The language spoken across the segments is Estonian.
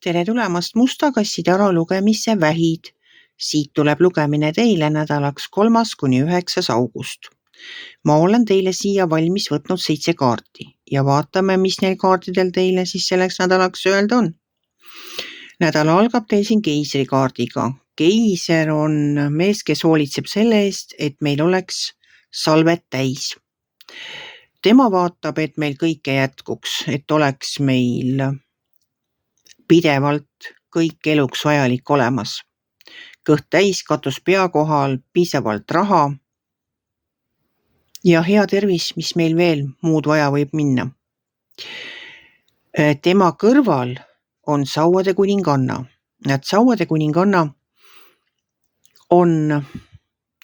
tere tulemast Musta kassi taro lugemise vähid. Siit tuleb lugemine teile nädalaks 3.–9. august. Ma olen teile siia valmis võtnud 7 kaarti ja vaatame, mis neil kaartidel teile siis selleks nädalaks öelda on. Nädala algab teil siin keisri kaardiga. Keiser on mees, kes hoolitseb selle eest, et meil oleks salvet täis. Tema vaatab, et meil kõike jätkuks, et oleks meil pidevalt kõik eluks vajalik olemas. Kõht täis, katus pea kohal, piisavalt raha ja hea tervis, mis meil veel muud vaja võib minna. Tema kõrval on sauade kuninganna. Sauade kuninganna on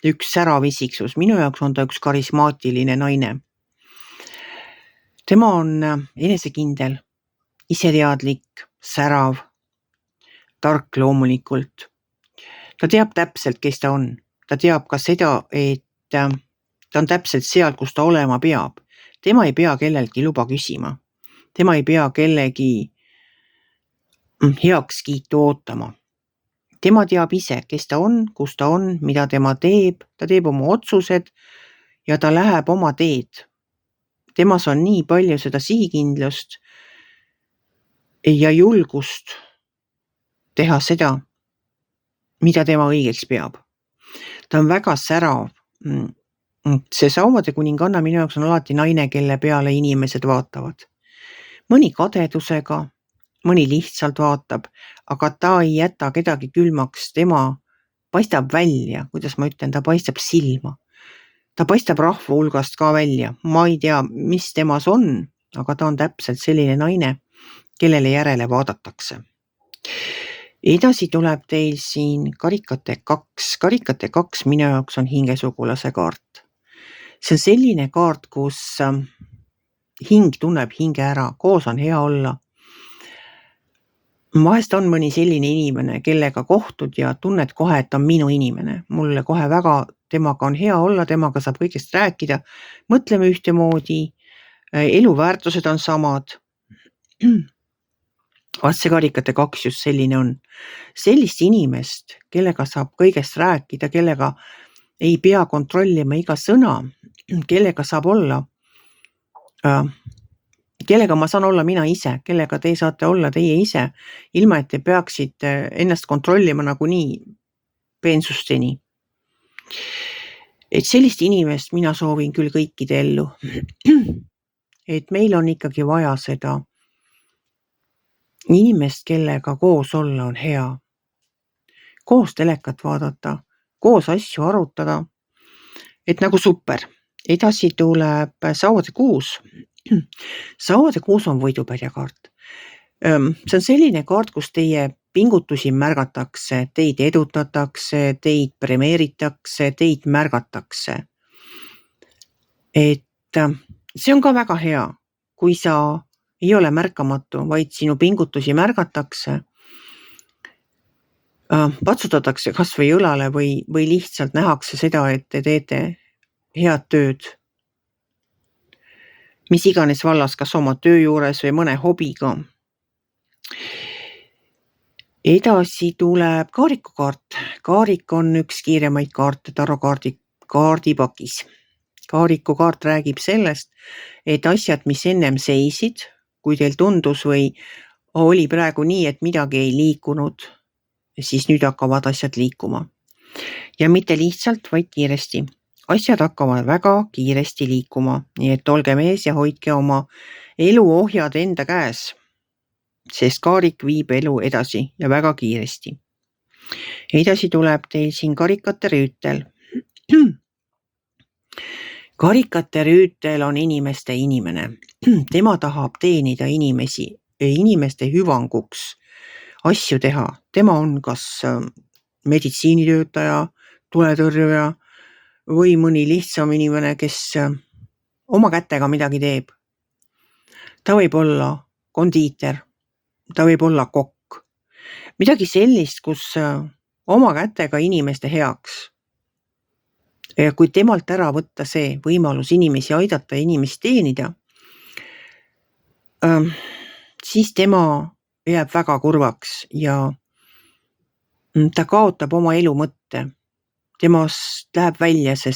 üks särav isiksus. Minu jaoks on ta üks karismaatiline naine. Tema on enesekindel, iseteadlik, särav, tark loomulikult. Ta teab täpselt, kes ta on. Ta teab ka seda, et ta on täpselt seal, kus ta olema peab. Tema ei pea kellelgi luba küsima. Tema ei pea kellegi heakskiitu ootama. Tema teab ise, kes ta on, kus ta on, mida tema teeb. Ta teeb oma otsused ja ta läheb oma teed. Temas on nii palju seda sihikindlust ja julgust teha seda, mida tema õigeks peab. Ta on väga särav. See sauade kuninganna minu jaoks on alati naine, kelle peale inimesed vaatavad. Mõni kadedusega, mõni lihtsalt vaatab, aga ta ei jäta kedagi külmaks. Tema paistab välja, kuidas ma ütlen, ta paistab silma. Ta paistab rahva hulgast ka välja. Ma ei tea, mis temas on, aga ta on täpselt selline naine, kellele järele vaadatakse. Edasi tuleb teil siin karikate 2. Karikate 2 minu jaoks on hingesugulase kaart. See on selline kaart, kus hing tunneb hinge ära, koos on hea olla. Vahest on mõni selline inimene, kellega kohtud ja tunned kohe, et on minu inimene. Mulle kohe väga temaga on hea olla, temaga saab kõigest rääkida. Mõtleme ühtemoodi, eluväärtused on samad. See karikate 2 just selline on. Sellist inimest, kellega saab kõigest rääkida, kellega ei pea kontrollima iga sõna, kellega saab olla, kellega ma saan olla mina ise, kellega te saate olla teie ise, ilma et te peaksite ennast kontrollima nagunii peensusteni. Et sellist inimest mina soovin küll kõikide ellu. Et meil on ikkagi vaja seda inimest, kellega koos olla on hea. Koos telekat vaadata, koos asju arutada. Et nagu super. Edasi tuleb sauade 6. Sauade 6 on võidupärja kaart. See on selline kaart, kus teie pingutusi märgatakse, teid edutatakse, teid premeeritakse, teid märgatakse. Et see on ka väga hea, kui sa ei ole märkamatu, vaid sinu pingutusi märgatakse, patsutatakse kas või õlale või lihtsalt nähakse seda, et te teete head tööd. Mis iganes vallas, kas oma töö juures või mõne hobiga. Edasi tuleb kaariku kaart. Kaarik on üks kiiremaid kaarte kaardipakis. Kaariku kaart räägib sellest, et asjad, mis ennem seisid, kui teil tundus või oli praegu nii, et midagi ei liikunud, siis nüüd hakkavad asjad liikuma. Ja mitte lihtsalt, vaid kiiresti. Asjad hakkavad väga kiiresti liikuma, nii et olge mees ja hoidke oma eluohjad enda käes, sest kaarik viib elu edasi ja väga kiiresti. Edasi tuleb teil siin karikate rüütel. Karikate rüütel on inimeste inimene. Tema tahab teenida inimeste hüvanguks asju teha. Tema on kas meditsiinitöötaja, tuletõrjuja või mõni lihtsam inimene, kes oma kätega midagi teeb. Ta võib olla kondiiter, ta võib olla kokk. Midagi sellist, kus oma kätega inimeste heaks. Ja kui temalt ära võtta see võimalus inimesi aidata ja inimesi teenida, siis tema jääb väga kurvaks ja ta kaotab oma elu mõtte. Temast läheb välja see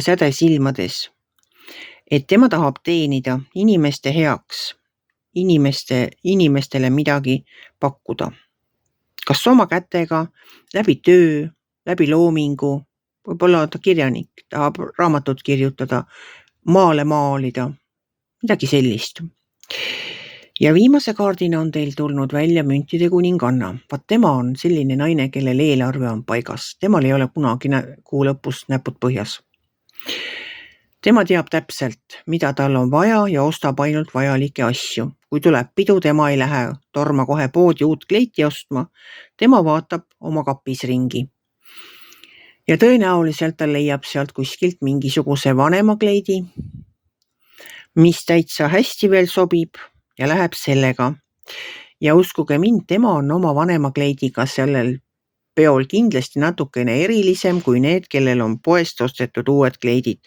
säde silmades. Et tema tahab teenida inimeste heaks, inimestele midagi pakkuda. Kas oma kätega, läbi töö, läbi loomingu, võib-olla ta kirjanik, tahab raamatut kirjutada, maale maalida, midagi sellist. Ja viimase kaardina on teil tulnud välja müntide kuninganna. Vaat tema on selline naine, kellel eelarve on paigas. Temal ei ole kunagi kuu lõpus näpud põhjas. Tema teab täpselt, mida tal on vaja ja ostab ainult vajalikke asju. Kui tuleb pidu, tema ei lähe torma kohe poodi uut kleiti ostma. Tema vaatab oma kapis ringi. Ja tõenäoliselt ta leiab sealt kuskilt mingisuguse vanema kleidi, mis täitsa hästi veel sobib ja läheb sellega. Ja uskuge mind, tema on oma vanema kleidiga sellel peol kindlasti natukene erilisem kui need, kellel on poest ostetud uued kleidid.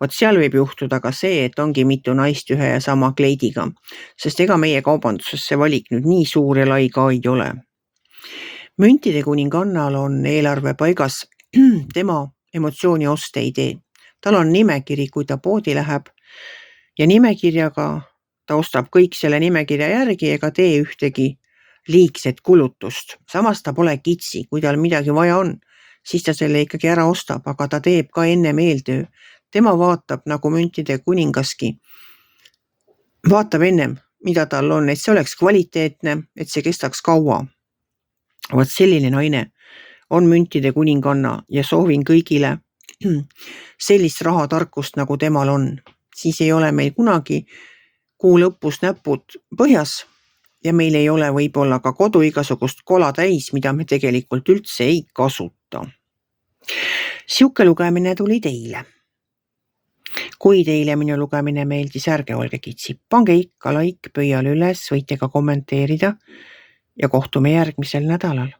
Vot seal võib juhtuda ka see, et ongi mitu naist ühe ja sama kleidiga, sest ega meie kaubanduses see valik nüüd nii suur ja lai ka ei ole. Müntide kuningannal on eelarve paigas, tema emotsiooni oste ei tee. Tal on nimekiri, kui ta poodi läheb ja nimekirjaga ta ostab kõik selle nimekirja järgi ega tee ühtegi liigset kulutust. Samas ta pole kitsi, kui tal midagi vaja on, siis ta selle ikkagi ära ostab, aga ta teeb ka enne eeltöö. Tema vaatab nagu müntide kuningaski. Vaatab ennem, mida tal on, et see oleks kvaliteetne, et see kestaks kaua. Vaat selline naine on müntide kuninganna ja soovin kõigile sellist rahatarkust, nagu temal on. Siis ei ole meil kunagi kuu lõpus näpud põhjas ja meil ei ole võib-olla ka kodu igasugust kola täis, mida me tegelikult üldse ei kasuta. Siuke lugemine tuli teile. Kui teile minu lugemine meeldis, ärge olge kitsi, pange ikka like pöial üles, võite ka kommenteerida ja kohtume järgmisel nädalal.